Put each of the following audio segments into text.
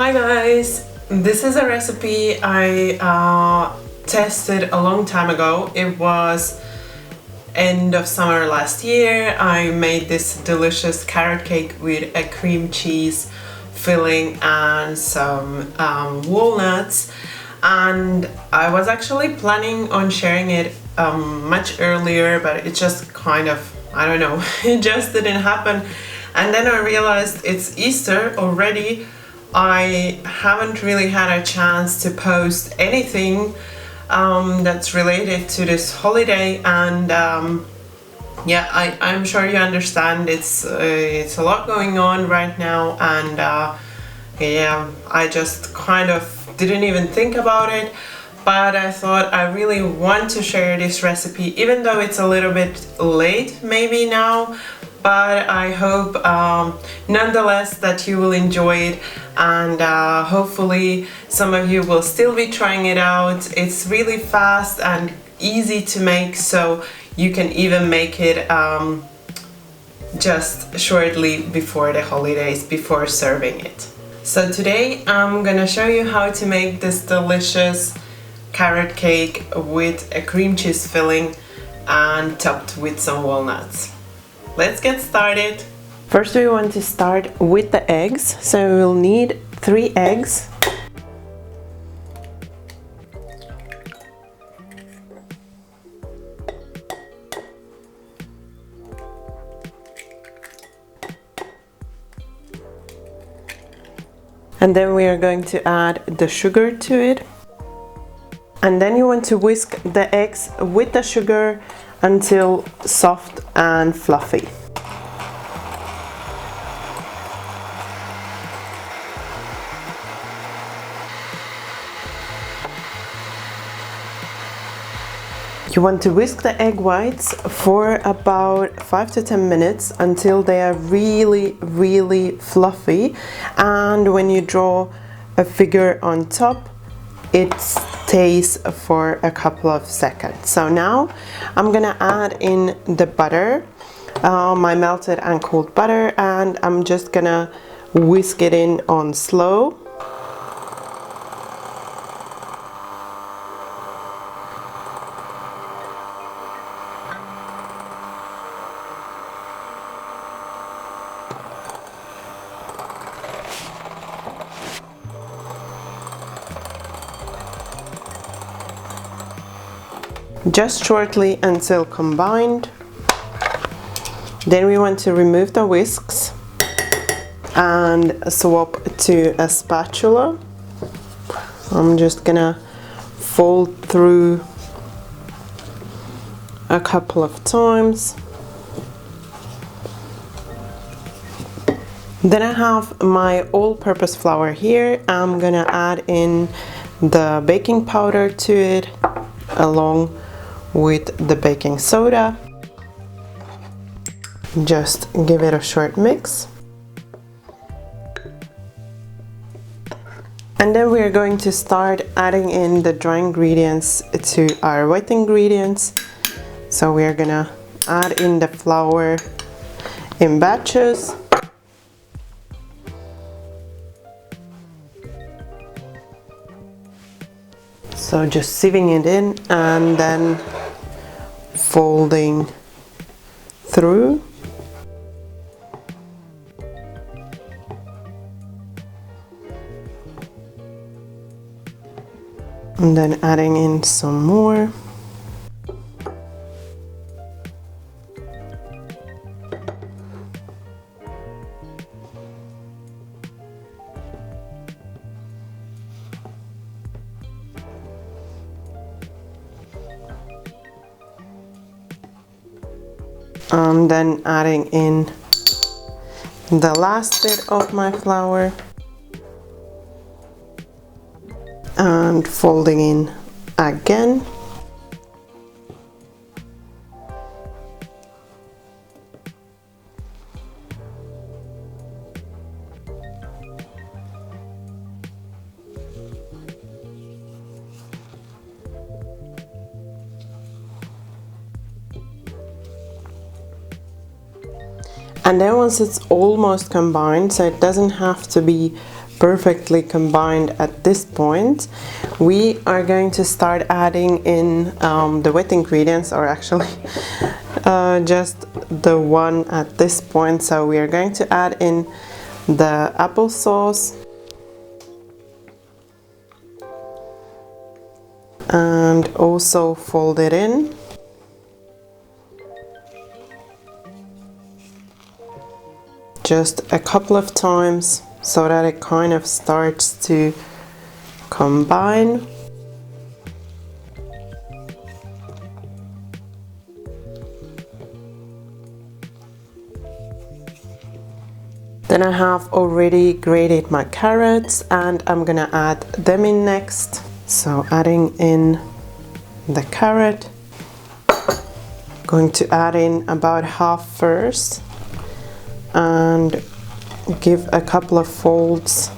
Hi guys! This is a recipe I tested a long time ago. It was end of summer last year. I made this delicious carrot cake with a cream cheese filling and some walnuts, and I was actually planning on sharing it much earlier, but it just kind of, I don't know, it just didn't happen. And then I realized it's Easter already. I haven't really had a chance to post anything that's related to this holiday, and yeah, I'm sure you understand it's a lot going on right now, and yeah, I just kind of didn't even think about it, but I thought I really want to share this recipe, even though it's a little bit late maybe now. But I hope nonetheless that you will enjoy it, and hopefully some of you will still be trying it out. It's really fast and easy to make, so you can even make it just shortly before the holidays, before serving it. So today I'm gonna show you how to make this delicious carrot cake with a cream cheese filling and topped with some walnuts. Let's get started. First we want to start with the eggs, so we'll need 3 eggs. And then we are going to add the sugar to it. And then you want to whisk the eggs with the sugar until soft and fluffy. You want to whisk the egg whites for about 5 to 10 minutes until they are really fluffy, and when you draw a figure on top, it stays for a couple of seconds. So now I'm gonna add in the butter, my melted and cooled butter, and I'm just gonna whisk it in on slow. Just shortly until combined. Then we want to remove the whisks and swap to a spatula. I'm just gonna fold through a couple of times. Then I have my all-purpose flour here. I'm gonna add in the baking powder to it along with the baking soda. Just give it a short mix. And then we are going to start adding in the dry ingredients to our wet ingredients. So we are gonna add in the flour in batches. So just sieving it in and then folding through. And then adding in some more. And then adding in the last bit of my flour and folding in again. And then once it's almost combined, so it doesn't have to be perfectly combined at this point, we are going to start adding in the wet ingredients, or actually just the one at this point. So we are going to add in the applesauce and also fold it in. Just a couple of times so that it kind of starts to combine. Then I have already grated my carrots and I'm gonna add them in next. So adding in the carrot, going to add in about half first and give a couple of folds.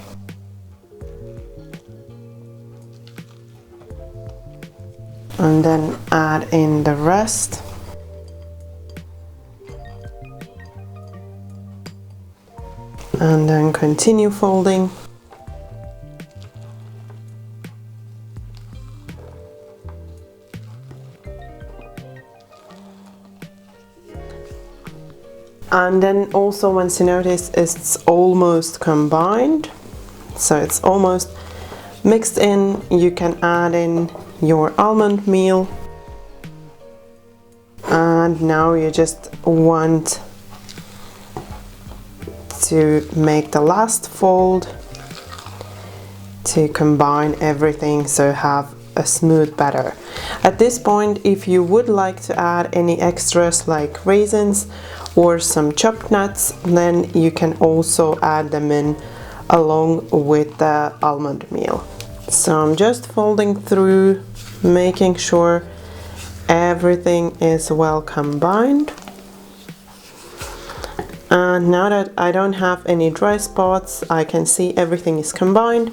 And then add in the rest. And then continue folding. And then also, once you notice it's almost combined, so it's almost mixed in, you can add in your almond meal. And now you just want to make the last fold to combine everything so have a smooth batter. At this point, if you would like to add any extras like raisins or some chopped nuts, then you can also add them in along with the almond meal. So I'm just folding through, making sure everything is well combined. And now that I don't have any dry spots, I can see everything is combined.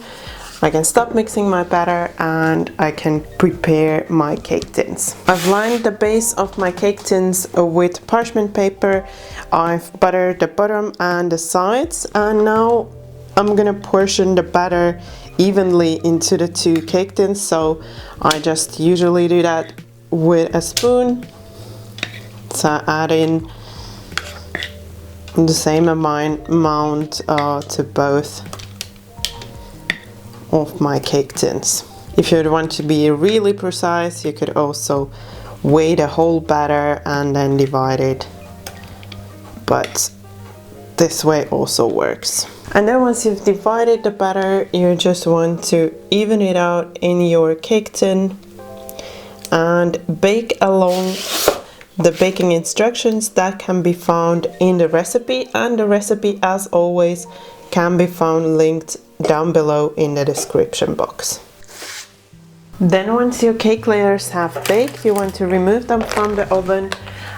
I can stop mixing my batter and I can prepare my cake tins. I've lined the base of my cake tins with parchment paper. I've buttered the bottom and the sides, and now I'm gonna portion the batter evenly into the two cake tins. So I just usually do that with a spoon. So I add in the same amount to both of my cake tins. If you want to be really precise, you could also weigh the whole batter and then divide it, but this way also works. And then once you've divided the batter, you just want to even it out in your cake tin and bake along the baking instructions that can be found in the recipe, and the recipe, as always, can be found linked down below in the description box. Then once your cake layers have baked, you want to remove them from the oven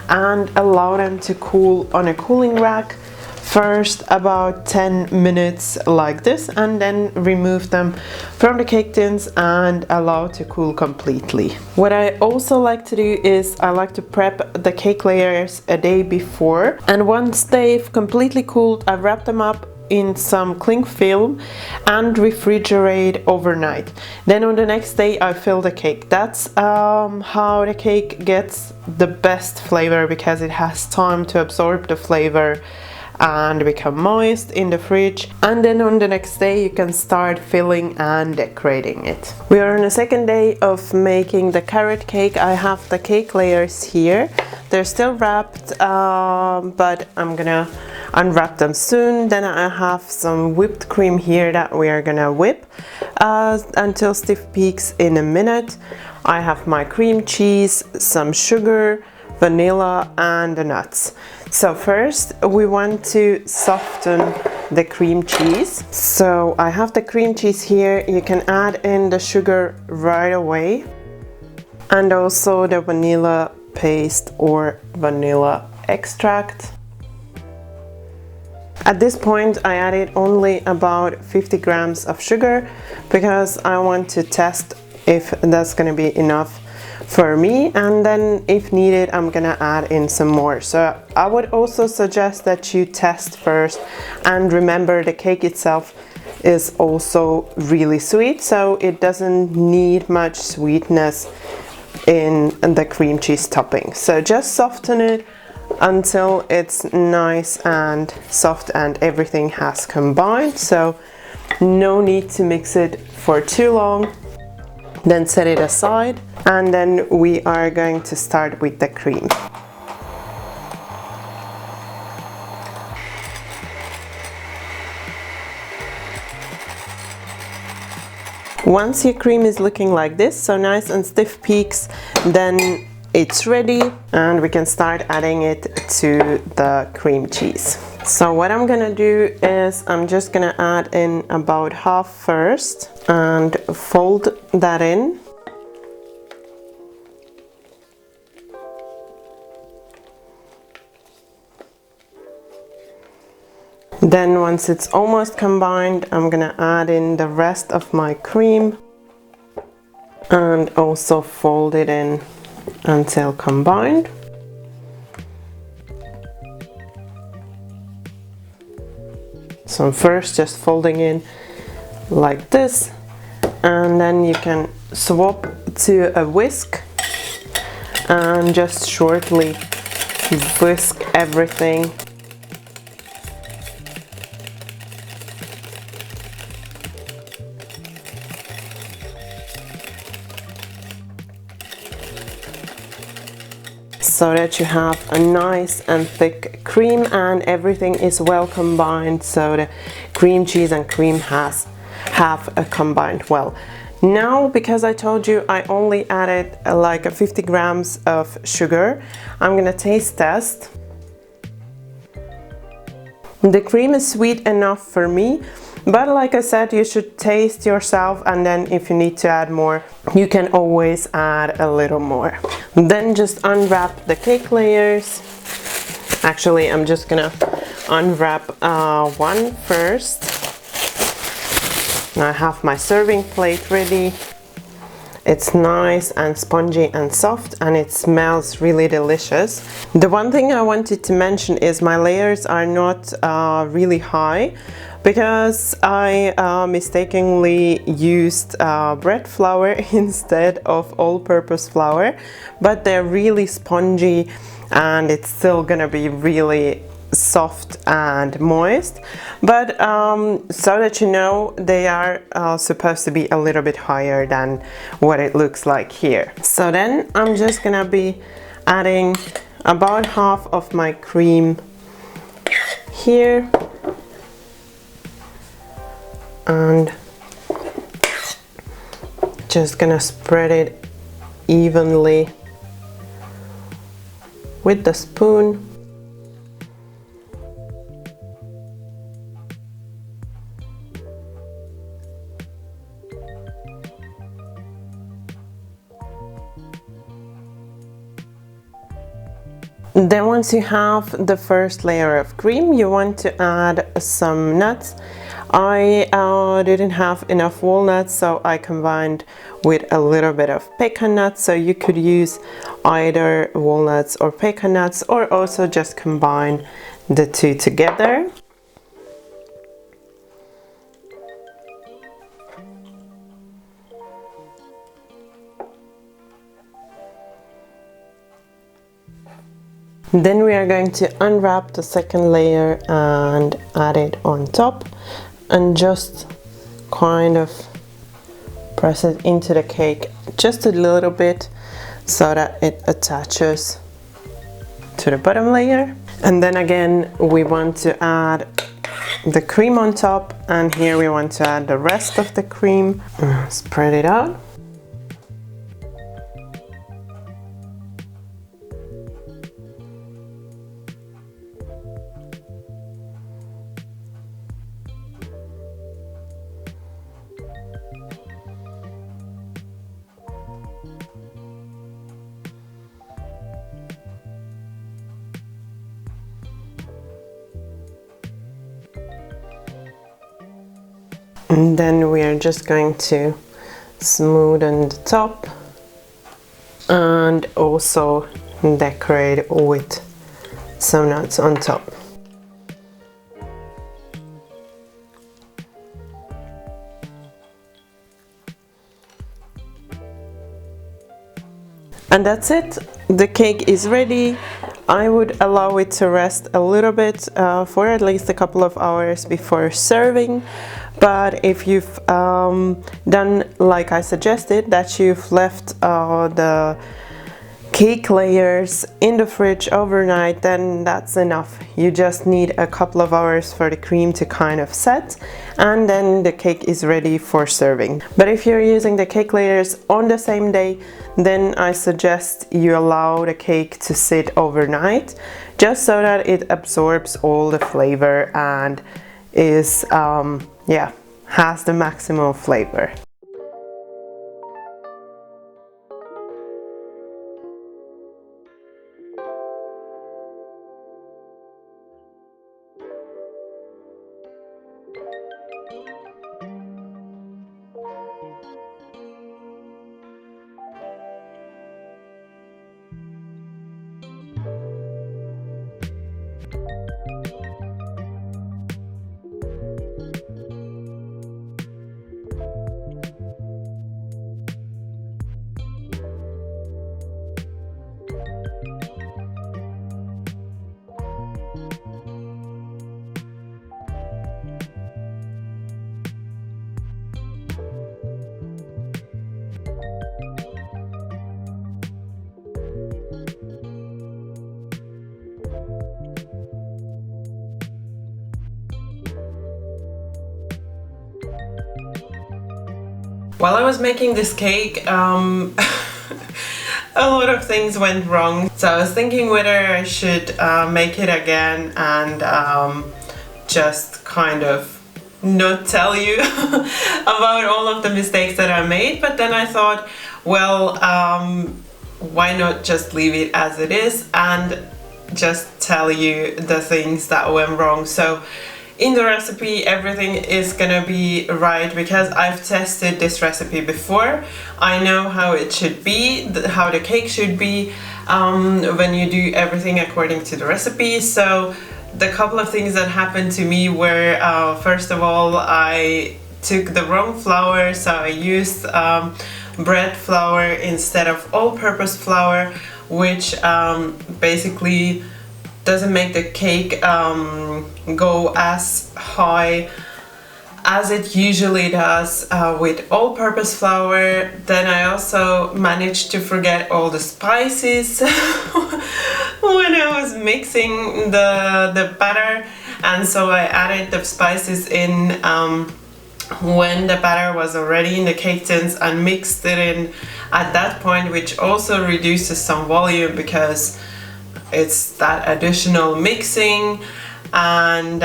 and allow them to cool on a cooling rack. First about 10 minutes like this, and then remove them from the cake tins and allow to cool completely. What I also like to do is I like to prep the cake layers a day before, and once they've completely cooled, I wrap them up in some cling film and refrigerate overnight. Then on the next day I fill the cake. That's how the cake gets the best flavor, because it has time to absorb the flavor and become moist in the fridge. And then on the next day you can start filling and decorating it. We are on the second day of making the carrot cake. I have the cake layers here. They're still wrapped, but I'm gonna unwrap them soon. Then I have some whipped cream here that we are gonna whip until stiff peaks in a minute. I have my cream cheese, some sugar, vanilla and the nuts. So first we want to soften the cream cheese. So I have the cream cheese here. You can add in the sugar right away, and also the vanilla paste or vanilla extract. At this point I added only about 50 grams of sugar because I want to test if that's going to be enough for me, and then if needed I'm gonna add in some more. So I would also suggest that you test first, and remember the cake itself is also really sweet, so it doesn't need much sweetness in the cream cheese topping. So just soften it until it's nice and soft and everything has combined. So no need to mix it for too long. Then set it aside, and then we are going to start with the cream. Once your cream is looking like this, so nice and stiff peaks, then it's ready and we can start adding it to the cream cheese. So what I'm gonna do is I'm just gonna add in about half first and fold that in. Then once it's almost combined, I'm gonna add in the rest of my cream and also fold it in until combined. So first just folding in like this, and then you can swap to a whisk and just shortly whisk everything. So that you have a nice and thick cream and everything is well combined, so the cream cheese and cream have combined well. Now, because I told you I only added like 50 grams of sugar, I'm gonna taste test. The cream is sweet enough for me, but like I said, you should taste yourself, and then if you need to add more, you can always add a little more. Then just unwrap the cake layers. Actually, I'm just gonna unwrap one first. Now I have my serving plate ready. It's nice and spongy and soft, and it smells really delicious. The one thing I wanted to mention is my layers are not really high, because I mistakenly used bread flour instead of all-purpose flour, but they're really spongy and it's still gonna be really soft and moist. But so that you know, they are supposed to be a little bit higher than what it looks like here. So then I'm just gonna be adding about half of my cream here, and just gonna spread it evenly with the spoon. Then once you have the first layer of cream, you want to add some nuts. I didn't have enough walnuts, so I combined with a little bit of pecan nuts. So you could use either walnuts or pecan nuts, or also just combine the two together. Then we are going to unwrap the second layer and add it on top, and just kind of press it into the cake just a little bit so that it attaches to the bottom layer. And then again we want to add the cream on top, and here we want to add the rest of the cream. Spread it out. And then we are just going to smoothen the top and also decorate with some nuts on top. And that's it. The cake is ready. I would allow it to rest a little bit for at least a couple of hours before serving. But if you've done like I suggested, that you've left the cake layers in the fridge overnight, then that's enough. You just need a couple of hours for the cream to kind of set, and then the cake is ready for serving. But if you're using the cake layers on the same day, then I suggest you allow the cake to sit overnight, just so that it absorbs all the flavor and is has the maximum flavor. While I was making this cake, a lot of things went wrong. So I was thinking whether I should make it again and just kind of not tell you about all of the mistakes that I made. But then I thought, well, why not just leave it as it is and just tell you the things that went wrong. So in the recipe, everything is gonna be right because I've tested this recipe before. I know how it should be, how the cake should be when you do everything according to the recipe. So the couple of things that happened to me were, first of all, I took the wrong flour, so I used bread flour instead of all-purpose flour, which basically doesn't make the cake go as high as it usually does with all-purpose flour. Then I also managed to forget all the spices when I was mixing the batter, and so I added the spices in when the batter was already in the cake tins and mixed it in at that point, which also reduces some volume because it's that additional mixing. And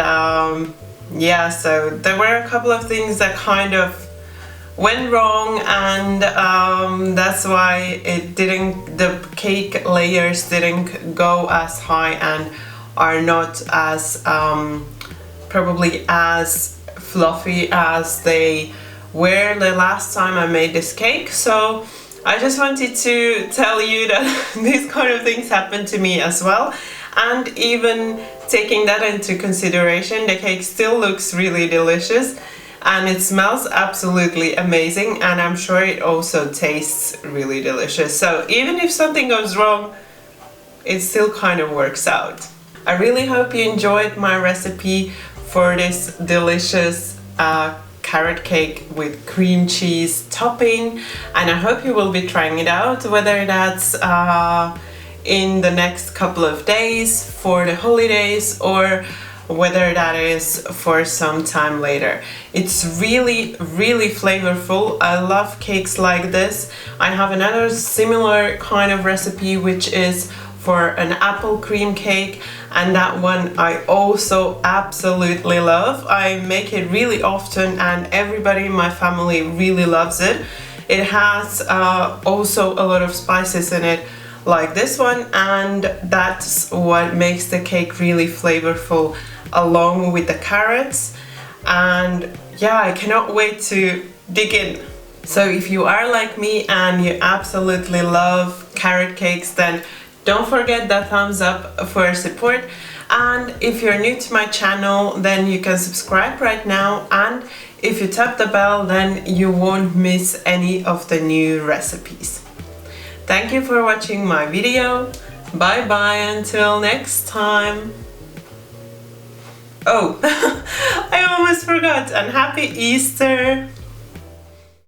yeah, so there were a couple of things that kind of went wrong, and that's why the cake layers didn't go as high and are not as probably as fluffy as they were the last time I made this cake. So I just wanted to tell you that these kind of things happen to me as well, and even taking that into consideration, the cake still looks really delicious and it smells absolutely amazing, and I'm sure it also tastes really delicious. So even if something goes wrong, it still kind of works out. I really hope you enjoyed my recipe for this delicious carrot cake with cream cheese topping, and I hope you will be trying it out, whether that's in the next couple of days for the holidays or whether that is for some time later. It's really flavorful. I love cakes like this. I have another similar kind of recipe which is for an apple cream cake, and that one I also absolutely love. I make it really often and everybody in my family really loves it. It has also a lot of spices in it like this one, and that's what makes the cake really flavorful along with the carrots. And yeah, I cannot wait to dig in. So if you are like me and you absolutely love carrot cakes, then don't forget that thumbs up for support. And if you're new to my channel, then you can subscribe right now, and if you tap the bell, then you won't miss any of the new recipes. Thank you for watching my video. Bye bye until next time. Oh, I almost forgot, and happy Easter!